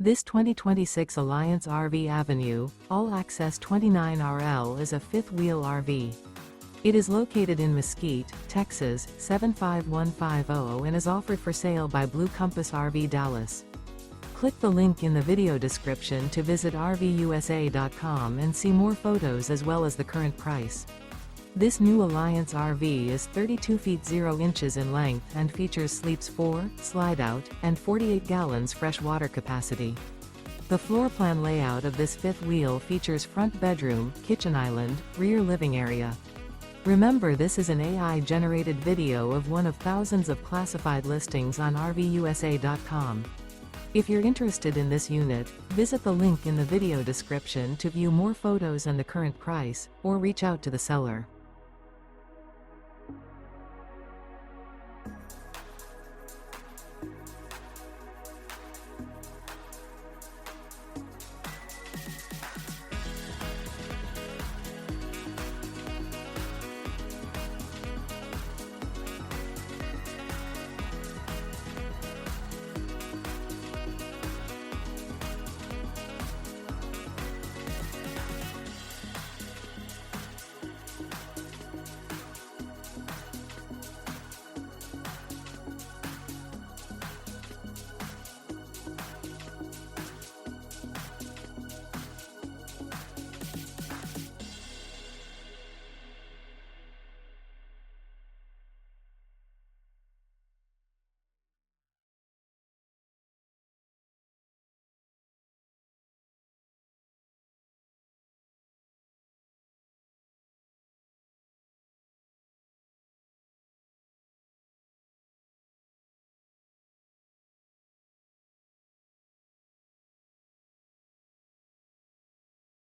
This 2026 Alliance RV Avenue, all-access 29RL is a fifth-wheel RV. It is located in Mesquite, Texas, 75150 and is offered for sale by Blue Compass RV Dallas. Click the link in the video description to visit RVUSA.com and see more photos as well as the current price. This new Alliance RV is 32 feet 0 inches in length and features sleeps 4, slide-out, and 48 gallons fresh water capacity. The floor plan layout of this fifth wheel features front bedroom, kitchen island, rear living area. Remember, this is an AI-generated video of one of thousands of classified listings on RVUSA.com. If you're interested in this unit, visit the link in the video description to view more photos and the current price, or reach out to the seller.